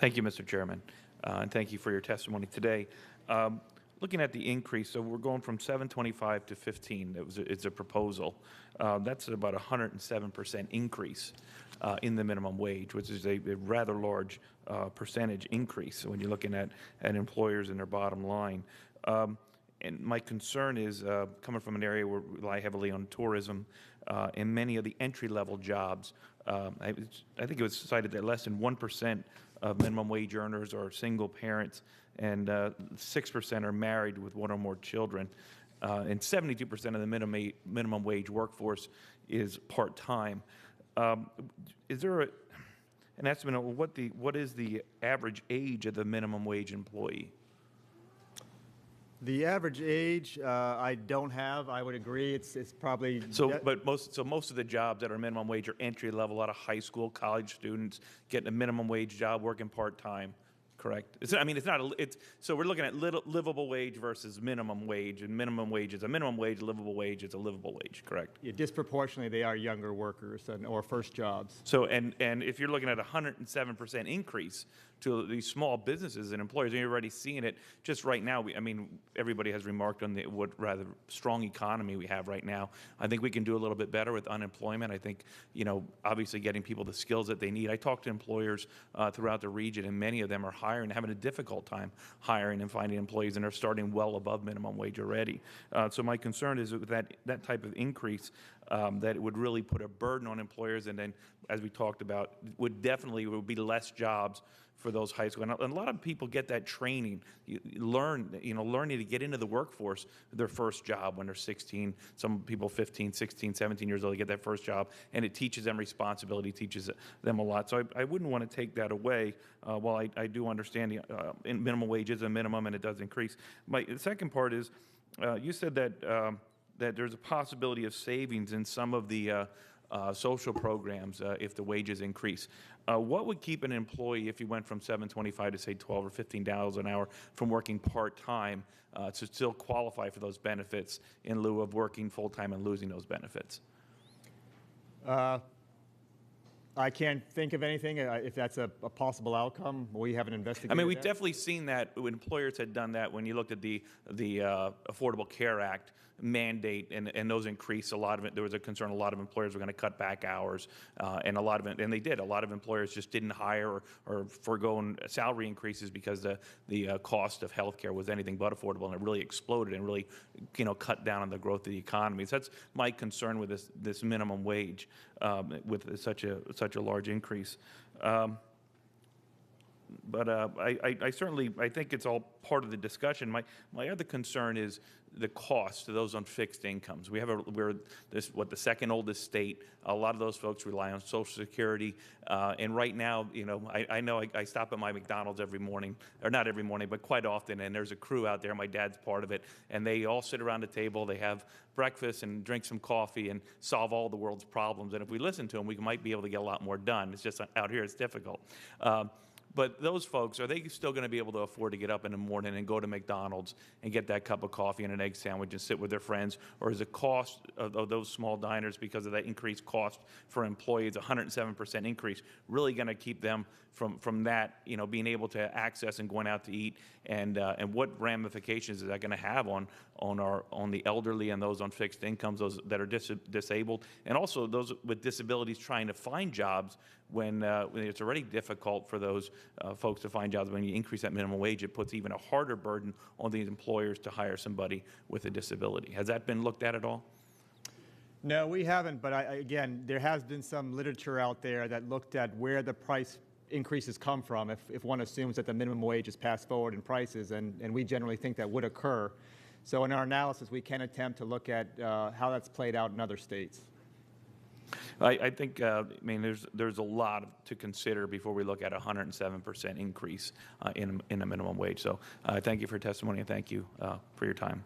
Thank you, Mr. Chairman, and thank you for your testimony today. Looking at the increase, so we're going from 725 to 15. It's a proposal. That's about 107% increase in the minimum wage, which is a rather large percentage increase when you're looking at employers and their bottom line. And my concern is coming from an area where we rely heavily on tourism and many of the entry-level jobs. I think it was cited that less than 1% of minimum wage earners are single parents, and 6% are married with one or more children, and 72% of the minimum wage workforce is part-time. Is there an estimate of what is the average age of the minimum wage employee? The average age, I don't have. I would agree. It's probably most of the jobs that are minimum wage are entry level, a lot of high school, college students getting a minimum wage job, working part time. Correct. So we're looking at livable wage versus minimum wage, and minimum wage is a minimum wage, livable wage is a livable wage. Correct. Yeah, disproportionately, they are younger workers or first jobs. So and if you're looking at a 107% increase to these small businesses and employers, and you're already seeing it just right now. I mean, everybody has remarked on what rather strong economy we have right now. I think we can do a little bit better with unemployment. I think, obviously getting people the skills that they need. I talk to employers throughout the region, and many of them are hiring, having a difficult time hiring and finding employees, and are starting well above minimum wage already. So my concern is with that type of increase, that it would really put a burden on employers, and then, as we talked about, would be less jobs for those high school. And a lot of people get that training, learning to get into the workforce, their first job when they're 16. Some people 15, 16, 17 years old, they get that first job, and it teaches them responsibility, teaches them a lot. So I wouldn't want to take that away. While I do understand the minimum wage is a minimum and it does increase. The second part is, you said that there's a possibility of savings in some of the social programs if the wages increase. What would keep an employee, if you went from $7.25 to say $12 or $15 an hour, from working part-time to still qualify for those benefits in lieu of working full-time and losing those benefits? I can't think of anything. If that's a possible outcome, we haven't investigated. I mean, we've definitely seen that when employers had done that. When you looked at the Affordable Care Act mandate, and those increased a lot of it. There was a concern a lot of employers were going to cut back hours, and they did. A lot of employers just didn't hire or forego salary increases because the cost of health care was anything but affordable, and it really exploded and really cut down on the growth of the economy. So that's my concern with this minimum wage with such a large increase. But I think it's all part of the discussion. My other concern is the cost to those on fixed incomes. We're the second oldest state. A lot of those folks rely on Social Security, and right now, I know I stop at my McDonald's every morning, or not every morning, but quite often, and there's a crew out there. My dad's part of it, and they all sit around the table. They have breakfast and drink some coffee and solve all the world's problems. And if we listen to them, we might be able to get a lot more done. It's just out here, it's difficult. But those folks, are they still going to be able to afford to get up in the morning and go to McDonald's and get that cup of coffee and an egg sandwich and sit with their friends? Or is the cost of those small diners, because of that increased cost for employees, 107% increase, really going to keep them from that, being able to access and going out to eat? And what ramifications is that going to have on the elderly and those on fixed incomes, those that are disabled, and also those with disabilities trying to find jobs when it's already difficult for those folks to find jobs? When you increase that minimum wage, it puts even a harder burden on these employers to hire somebody with a disability. Has that been looked at all? No, we haven't, but again, there has been some literature out there that looked at where the price increases come from if one assumes that the minimum wage is passed forward in prices, and we generally think that would occur. So in our analysis, we can attempt to look at how that's played out in other states. I think, there's a lot to consider before we look at a 107% increase in a minimum wage. So thank you for your testimony, and thank you for your time.